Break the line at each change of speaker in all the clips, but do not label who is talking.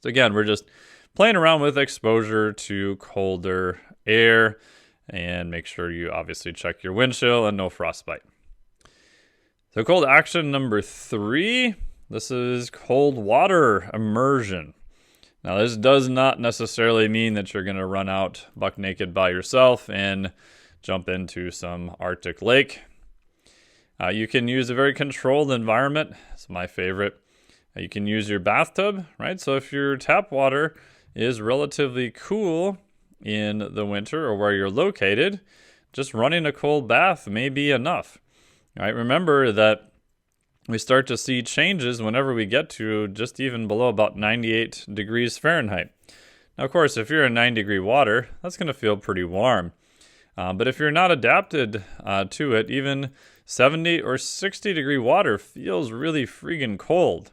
So again, we're just playing around with exposure to colder air, and make sure you obviously check your wind chill and no frostbite. So cold action number 3, this is cold water immersion. Now this does not necessarily mean that you're going to run out buck naked by yourself and jump into some Arctic lake. You can use a very controlled environment. It's my favorite. You can use your bathtub, right? So if your tap water is relatively cool in the winter or where you're located, just running a cold bath may be enough. All right, remember that we start to see changes whenever we get to just even below about 98 degrees Fahrenheit. Now, of course, if you're in 9-degree water, that's going to feel pretty warm. But if you're not adapted to it, even 70 or 60 degree water feels really freaking cold,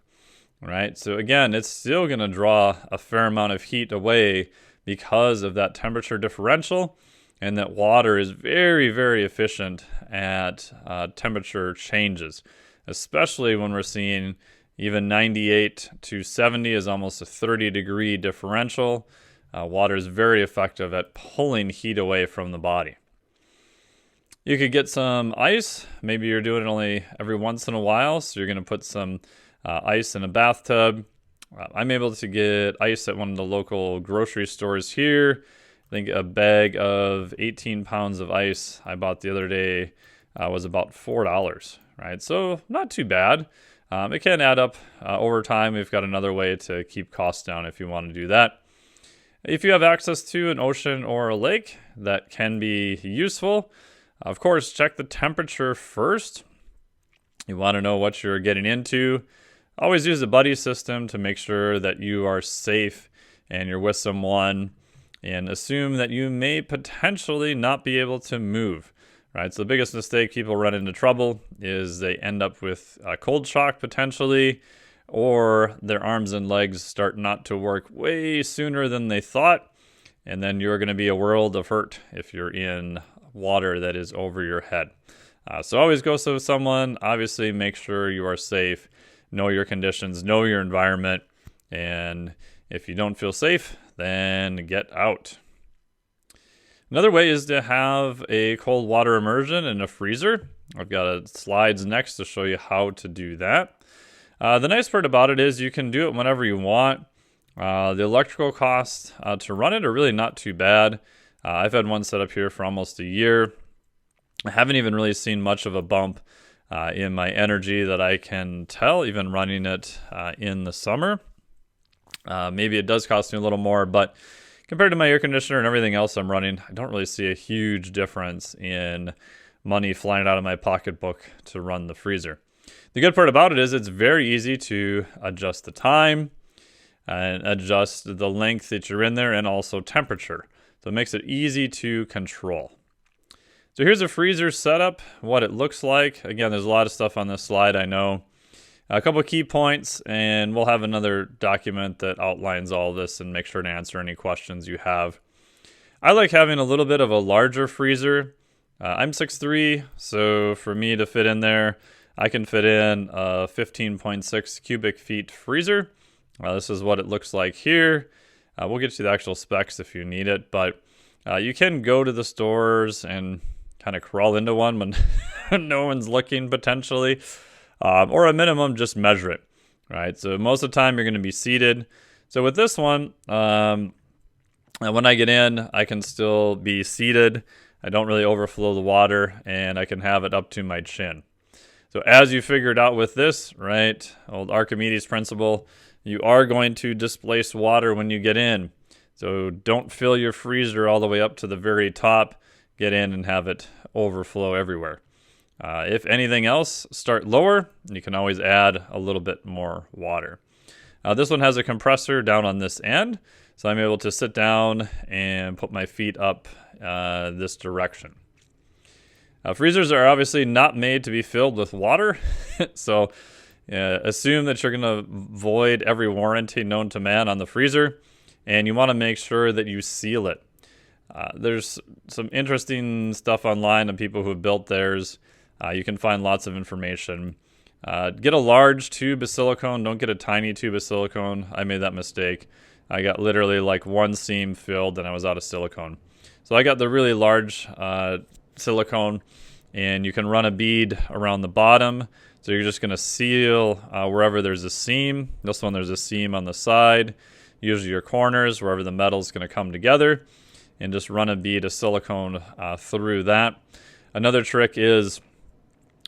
right? So again, it's still going to draw a fair amount of heat away because of that temperature differential, and that water is very, very efficient at temperature changes, especially when we're seeing even 98 to 70 is almost a 30 degree differential. Water is very effective at pulling heat away from the body. You could get some ice. Maybe you're doing it only every once in a while, so you're going to put some ice in a bathtub. I'm able to get ice at one of the local grocery stores here. I think a bag of 18 pounds of ice I bought the other day was about $4, right? So not too bad. It can add up over time. We've got another way to keep costs down if you want to do that. If you have access to an ocean or a lake, that can be useful. Of course, check the temperature first. You want to know what you're getting into. Always use a buddy system to make sure that you are safe and you're with someone, and assume that you may potentially not be able to move. Right, so the biggest mistake people run into trouble is they end up with cold shock potentially, or their arms and legs start not to work way sooner than they thought, and then you're going to be a world of hurt if you're in water that is over your head. So always go with someone. Obviously, make sure you are safe, know your conditions, know your environment, and if you don't feel safe, then get out. Another way is to have a cold water immersion in a freezer. I've got slides next to show you how to do that. The nice part about it is you can do it whenever you want. The electrical costs to run it are really not too bad. I've had one set up here for almost a year. I haven't even really seen much of a bump in my energy that I can tell, even running it in the summer. Maybe it does cost me a little more, but compared to my air conditioner and everything else I'm running, I don't really see a huge difference in money flying out of my pocketbook to run the freezer. The good part about it is it's very easy to adjust the time and adjust the length that you're in there, and also temperature. So it makes it easy to control. So here's a freezer setup, what it looks like. Again, there's a lot of stuff on this slide, I know. A couple of key points, and we'll have another document that outlines all this and make sure to answer any questions you have. I like having a little bit of a larger freezer. I'm 6'3", so for me to fit in there, I can fit in a 15.6 cubic feet freezer. This is what it looks like here. We'll get you the actual specs if you need it, but you can go to the stores and kind of crawl into one when no one's looking potentially, or a minimum just measure it, right? So most of the time you're going to be seated. So with this one, when I get in, I can still be seated. I don't really overflow the water, and I can have it up to my chin. So as you figured out with this, right, old Archimedes principle, you are going to displace water when you get in. So don't fill your freezer all the way up to the very top. Get in and have it overflow everywhere. If anything else, start lower. You can always add a little bit more water. This one has a compressor down on this end, so I'm able to sit down and put my feet up this direction. Freezers are obviously not made to be filled with water, so assume that you're going to void every warranty known to man on the freezer, and you want to make sure that you seal it. There's some interesting stuff online of people who have built theirs. You can find lots of information. Get a large tube of silicone. Don't get a tiny tube of silicone. I made that mistake. I got literally like one seam filled and I was out of silicone. So I got the really large silicone, and you can run a bead around the bottom. So you're just going to seal wherever there's a seam. This one, there's a seam on the side. Usually your corners, wherever the metal's going to come together. And just run a bead of silicone through that. Another trick is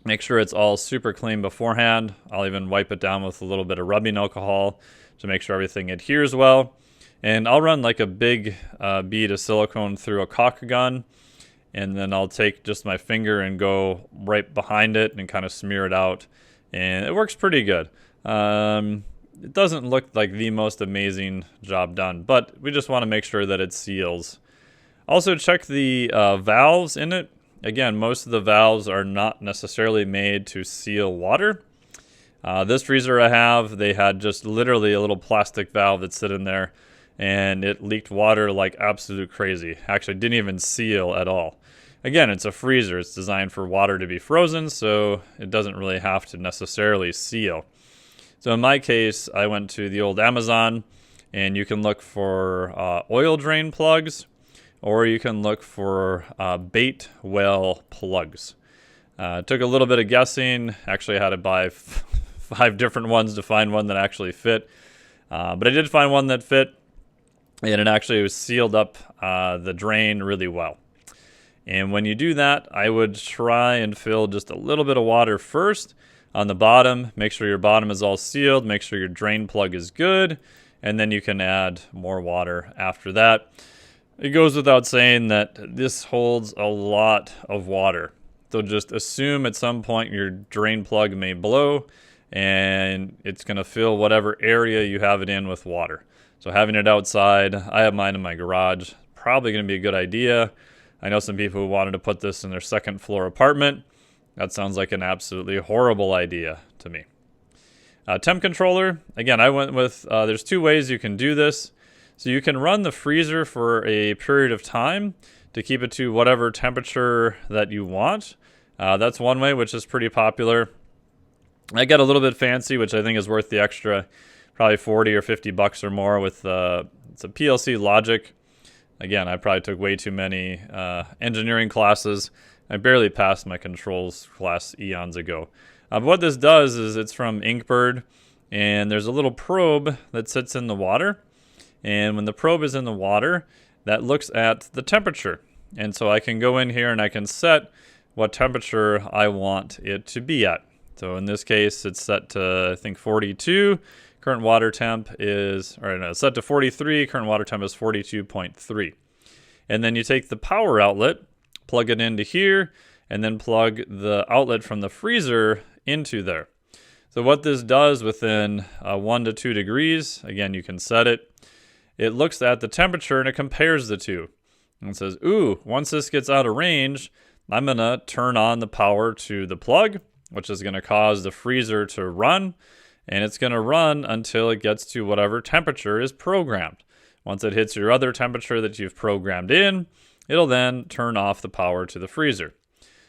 make sure it's all super clean beforehand. I'll even wipe it down with a little bit of rubbing alcohol to make sure everything adheres well. And I'll run like a big bead of silicone through a caulk gun, and then I'll take just my finger and go right behind it and kind of smear it out. And it works pretty good. It doesn't look like the most amazing job done, but we just want to make sure that it seals. Also check the valves in it. Again, most of the valves are not necessarily made to seal water. This freezer I have, they had just literally a little plastic valve that's sitting there, and it leaked water like absolute crazy. Actually, didn't even seal at all. Again, it's a freezer. It's designed for water to be frozen, so it doesn't really have to necessarily seal. So in my case, I went to the old Amazon, and you can look for oil drain plugs, or you can look for bait well plugs. It took a little bit of guessing. Actually, I had to buy 5 different ones to find one that actually fit. But I did find one that fit, and it actually was sealed up the drain really well. And when you do that, I would try and fill just a little bit of water first on the bottom. Make sure your bottom is all sealed. Make sure your drain plug is good. And then you can add more water after that. It goes without saying that this holds a lot of water. So just assume at some point your drain plug may blow, and it's going to fill whatever area you have it in with water. So having it outside, I have mine in my garage, probably going to be a good idea. I know some people who wanted to put this in their second floor apartment. That sounds like an absolutely horrible idea to me. Temp controller, again, I went with, there's 2 ways you can do this. So you can run the freezer for a period of time to keep it to whatever temperature that you want. That's one way, which is pretty popular. I got a little bit fancy, which I think is worth the extra, probably 40 or 50 bucks or more with it's a PLC Logic. Again, I probably took way too many engineering classes. I barely passed my controls class eons ago. But what this does is it's from Inkbird, and there's a little probe that sits in the water. And when the probe is in the water, that looks at the temperature. And so I can go in here and I can set what temperature I want it to be at. So in this case, it's set to, I think, 42. Current water temp is, or no, it's set to 43. Current water temp is 42.3. And then you take the power outlet, plug it into here, and then plug the outlet from the freezer into there. So what this does within 1 to 2 degrees, again, you can set it. It looks at the temperature and it compares the two. And it says, ooh, once this gets out of range, I'm going to turn on the power to the plug, which is going to cause the freezer to run. And it's going to run until it gets to whatever temperature is programmed. Once it hits your other temperature that you've programmed in, it'll then turn off the power to the freezer.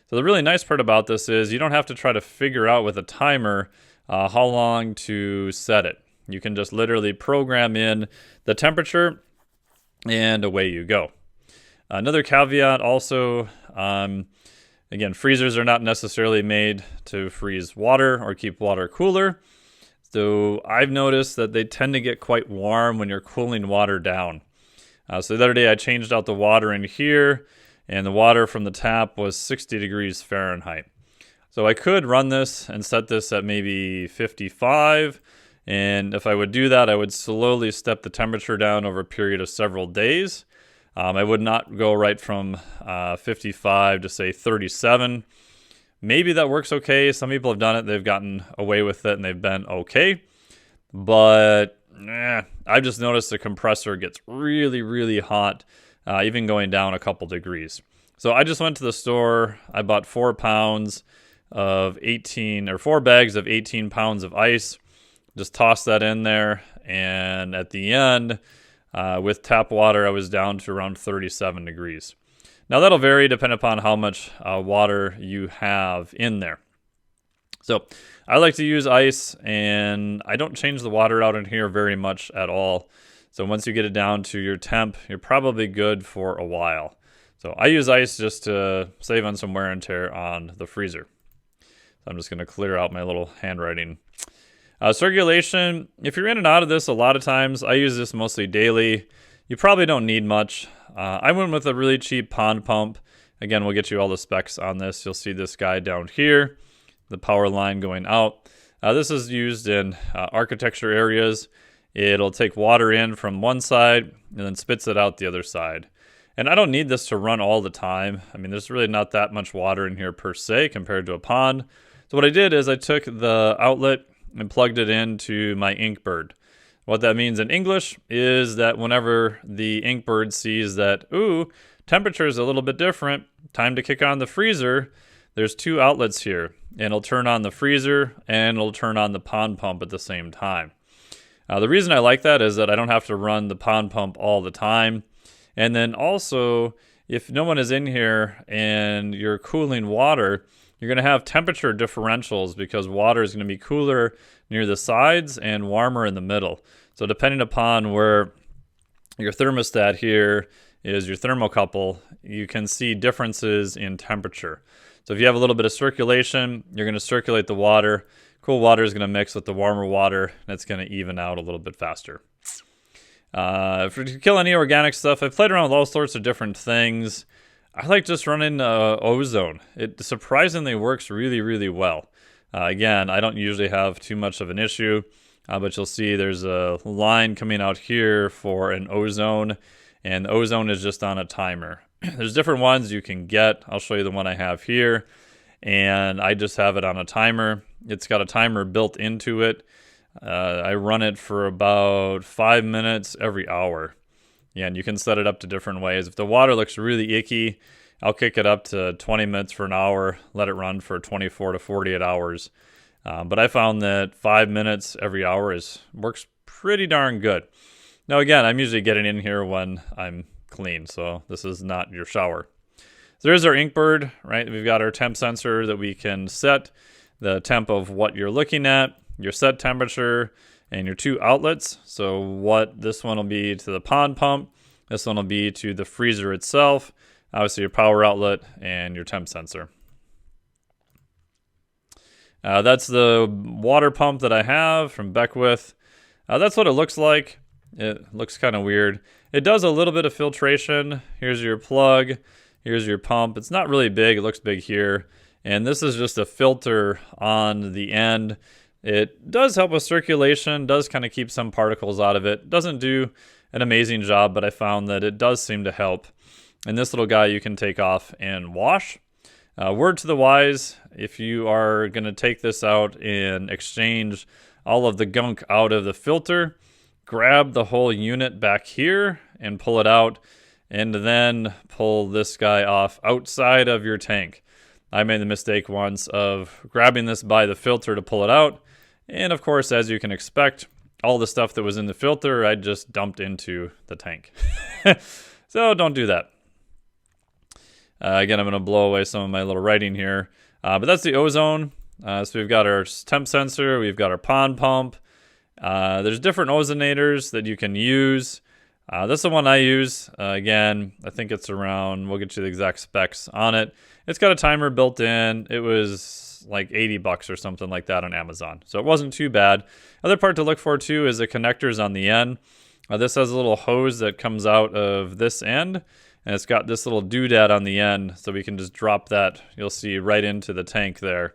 So the really nice part about this is you don't have to try to figure out with a timer how long to set it. You can just literally program in the temperature and away you go. Another caveat also, again, freezers are not necessarily made to freeze water or keep water cooler. So I've noticed that they tend to get quite warm when you're cooling water down. So the other day I changed out the water in here, and the water from the tap was 60 degrees Fahrenheit. So I could run this and set this at maybe 55. And if I would do that, I would slowly step the temperature down over a period of several days. I would not go right from 55 to, say, 37. Maybe that works okay. Some people have done it. They've gotten away with it, and they've been okay. But I've just noticed the compressor gets really, really hot, even going down a couple degrees. So I just went to the store. I bought 4 pounds of 18, or 4 bags of 18 pounds of ice. Just toss that in there, and at the end, with tap water, I was down to around 37 degrees. Now, that'll vary depending upon how much water you have in there. So I like to use ice, and I don't change the water out in here very much at all. So once you get it down to your temp, you're probably good for a while. So I use ice just to save on some wear and tear on the freezer. So I'm just going to clear out my little handwriting. Circulation, if you're in and out of this a lot of times, I use this mostly daily. You probably don't need much. I went with a really cheap pond pump. Again, we'll get you all the specs on this. You'll see this guy down here, the power line going out. This is used in architecture areas. It'll take water in from one side and then spits it out the other side. And I don't need this to run all the time. I mean, there's really not that much water in here per se compared to a pond. So what I did is I took the outlet and plugged it into my Inkbird. What that means in English is that whenever the Inkbird sees that, ooh, temperature is a little bit different, time to kick on the freezer, there's two outlets here. And it'll turn on the freezer and it'll turn on the pond pump at the same time. The reason I like that is that I don't have to run the pond pump all the time. And then also, if no one is in here and you're cooling water, you're going to have temperature differentials because water is going to be cooler near the sides and warmer in the middle. So depending upon where your thermostat here is, your thermocouple, you can see differences in temperature. So if you have a little bit of circulation, you're going to circulate the water. Cool water is going to mix with the warmer water, and it's going to even out a little bit faster. To kill any organic stuff, I've played around with all sorts of different things. I like just running ozone. It surprisingly works really, really well. Again, I don't usually have too much of an issue, but you'll see there's a line coming out here for an ozone, and the ozone is just on a timer. There's different ones you can get. I'll show you the one I have here, and I just have it on a timer. It's got a timer built into it. I run it for about 5 minutes every hour. Yeah, and you can set it up to different ways. If the water looks really icky, I'll kick it up to 20 minutes for an hour, let it run for 24 to 48 hours. But I found that 5 minutes every hour works pretty darn good. Now again, I'm usually getting in here when I'm clean, so this is not your shower. So there's our Inkbird, right? We've got our temp sensor that we can set the temp of what you're looking at, your set temperature, and your two outlets. So what this one will be to the pond pump, this one will be to the freezer itself, obviously your power outlet and your temp sensor. That's the water pump that I have from Beckwith. That's what it looks like. It looks kind of weird. It does a little bit of filtration. Here's your plug. Here's your pump. It's not really big. It looks big here. And this is just a filter on the end. It does help with circulation, does kind of keep some particles out of it. Doesn't do an amazing job, but I found that it does seem to help. And this little guy you can take off and wash. Word to the wise, if you are going to take this out and exchange all of the gunk out of the filter, grab the whole unit back here and pull it out, and then pull this guy off outside of your tank. I made the mistake once of grabbing this by the filter to pull it out, and of course, as you can expect, all the stuff that was in the filter I just dumped into the tank. So don't do that. Again, I'm going to blow away some of my little writing here. But that's the ozone. So we've got our temp sensor. We've got our pond pump. There's different ozonators that you can use. That's the one I use. Again, I think it's around, we'll get you the exact specs on it. It's got a timer built in. It was like $80 or something like that on Amazon. So it wasn't too bad. Other part to look for too is the connectors on the end. This has a little hose that comes out of this end. And it's got this little doodad on the end, so we can just drop that, you'll see, right into the tank there.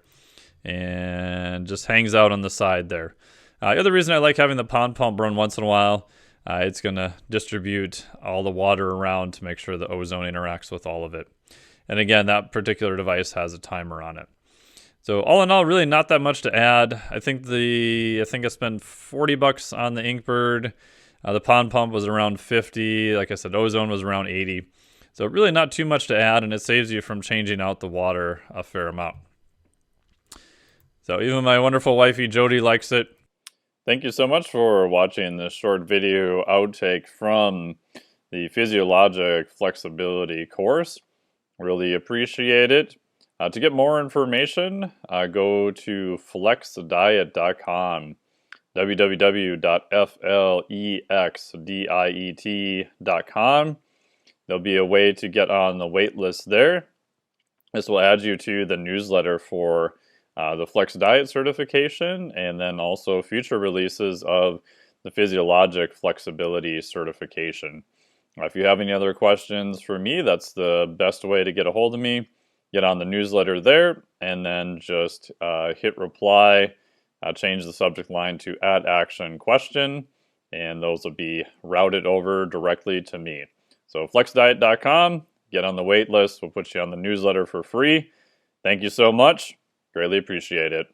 And just hangs out on the side there. The other reason I like having the pond pump run once in a while, it's going to distribute all the water around to make sure the ozone interacts with all of it. And again, that particular device has a timer on it. So all in all, really not that much to add. I think I spent $40 on the Inkbird. The pond pump was around 50. Like I said, ozone was around 80. So really not too much to add, and it saves you from changing out the water a fair amount. So even my wonderful wifey Jody likes it. Thank you so much for watching this short video outtake from the Physiologic Flexibility course. Really appreciate it. To get more information, go to flexdiet.com, www.flexdiet.com. There'll be a way to get on the wait list there. This will add you to the newsletter for the Flex Diet certification, and then also future releases of the Physiologic flexibility certification. If you have any other questions for me, that's the best way to get a hold of me. Get on the newsletter there, and then just hit reply, change the subject line to add action question, and those will be routed over directly to me. So flexdiet.com, get on the wait list. We'll put you on the newsletter for free. Thank you so much. Greatly appreciate it.